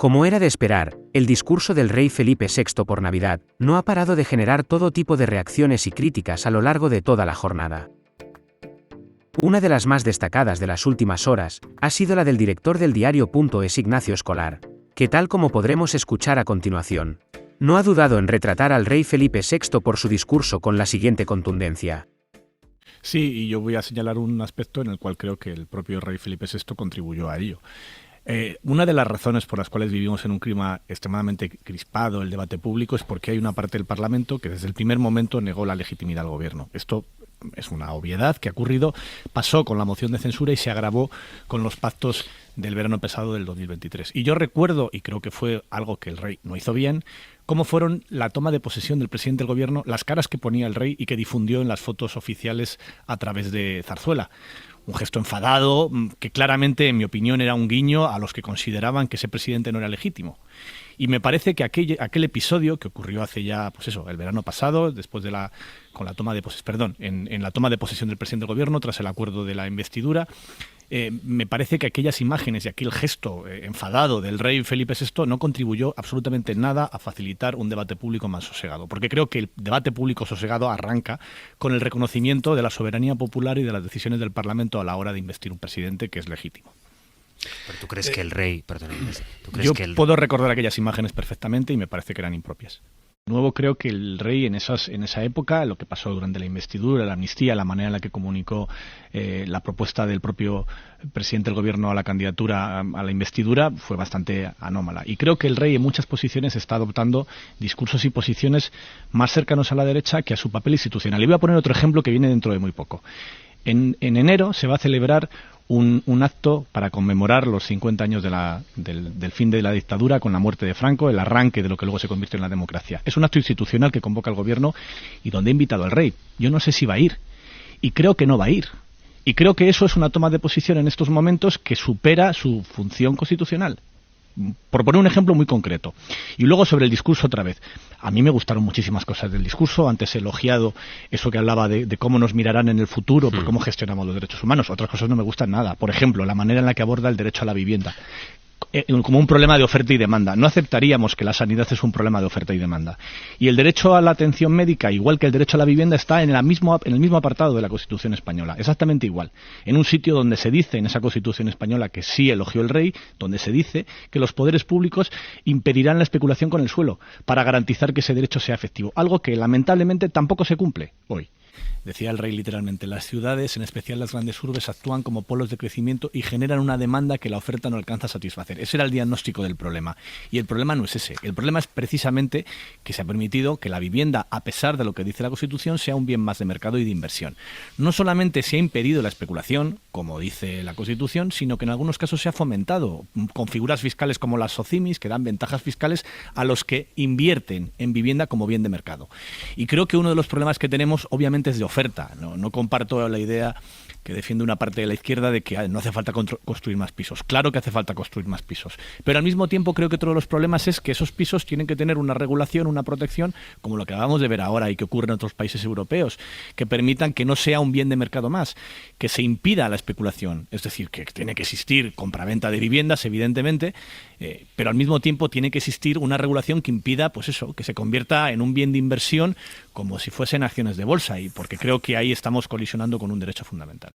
Como era de esperar, el discurso del rey Felipe VI por Navidad no ha parado de generar todo tipo de reacciones y críticas a lo largo de toda la jornada. Una de las más destacadas de las últimas horas ha sido la del director del diario.es Ignacio Escolar, que tal como podremos escuchar a continuación, no ha dudado en retratar al rey Felipe VI por su discurso con la siguiente contundencia. Sí, y yo voy a señalar un aspecto en el cual creo que el propio rey Felipe VI contribuyó a ello. Una de las razones por las cuales vivimos en un clima extremadamente crispado, el debate público, es porque hay una parte del Parlamento que desde el primer momento negó la legitimidad al gobierno. Esto es una obviedad que ha ocurrido, pasó con la moción de censura y se agravó con los pactos del verano pasado del 2023. Y yo recuerdo, y creo que fue algo que el rey no hizo bien, cómo fueron la toma de posesión del presidente del gobierno, las caras que ponía el rey y que difundió en las fotos oficiales a través de Zarzuela. Un gesto enfadado que claramente, en mi opinión, era un guiño a los que consideraban que ese presidente no era legítimo. Y me parece que aquel episodio que ocurrió hace ya, pues eso, el verano pasado, después de con la toma de posesión, en la toma de posesión del presidente del gobierno tras el acuerdo de la investidura, me parece que aquellas imágenes y aquel gesto enfadado del rey Felipe VI no contribuyó absolutamente nada a facilitar un debate público más sosegado, porque creo que el debate público sosegado arranca con el reconocimiento de la soberanía popular y de las decisiones del Parlamento a la hora de investir un presidente que es legítimo. Pero tú crees que el rey... Puedo recordar aquellas imágenes perfectamente y me parece que eran impropias. De nuevo, creo que el rey en esa época, lo que pasó durante la investidura, la amnistía, la manera en la que comunicó la propuesta del propio presidente del gobierno a la candidatura a la investidura, fue bastante anómala. Y creo que el rey en muchas posiciones está adoptando discursos y posiciones más cercanos a la derecha que a su papel institucional. Y voy a poner otro ejemplo que viene dentro de muy poco. En enero se va a celebrar un acto para conmemorar los 50 años del fin de la dictadura con la muerte de Franco, el arranque de lo que luego se convirtió en la democracia. Es un acto institucional que convoca el gobierno y donde ha invitado al rey. Yo no sé si va a ir y creo que no va a ir. Y creo que eso es una toma de posición en estos momentos que supera su función constitucional. Por poner un ejemplo muy concreto. Y luego sobre el discurso otra vez. A mí me gustaron muchísimas cosas del discurso. Antes he elogiado eso que hablaba de cómo nos mirarán en el futuro, por cómo gestionamos los derechos humanos. Otras cosas no me gustan nada. Por ejemplo, la manera en la que aborda el derecho a la vivienda como un problema de oferta y demanda. No aceptaríamos que la sanidad es un problema de oferta y demanda. Y el derecho a la atención médica, igual que el derecho a la vivienda, está en el mismo apartado de la Constitución española. Exactamente igual. En un sitio donde se dice, en esa Constitución española que sí elogió el rey, donde se dice que los poderes públicos impedirán la especulación con el suelo para garantizar que ese derecho sea efectivo. Algo que lamentablemente tampoco se cumple hoy. Decía el rey literalmente, las ciudades, en especial las grandes urbes, actúan como polos de crecimiento y generan una demanda que la oferta no alcanza a satisfacer. Ese era el diagnóstico del problema. Y el problema no es ese. El problema es precisamente que se ha permitido que la vivienda, a pesar de lo que dice la Constitución, sea un bien más de mercado y de inversión. No solamente se ha impedido la especulación, como dice la Constitución, sino que en algunos casos se ha fomentado con figuras fiscales como las SOCIMIs, que dan ventajas fiscales a los que invierten en vivienda como bien de mercado. Y creo que uno de los problemas que tenemos, obviamente, es de oferta. No comparto la idea que defiende una parte de la izquierda de que no hace falta construir más pisos. Claro que hace falta construir más pisos. Pero al mismo tiempo creo que otro de los problemas es que esos pisos tienen que tener una regulación, una protección, como lo que acabamos de ver ahora y que ocurre en otros países europeos, que permitan que no sea un bien de mercado más, que se impida la especulación. Es decir, que tiene que existir compraventa de viviendas, evidentemente, pero al mismo tiempo tiene que existir una regulación que impida, pues eso, que se convierta en un bien de inversión como si fuesen acciones de bolsa, y porque creo que ahí estamos colisionando con un derecho fundamental.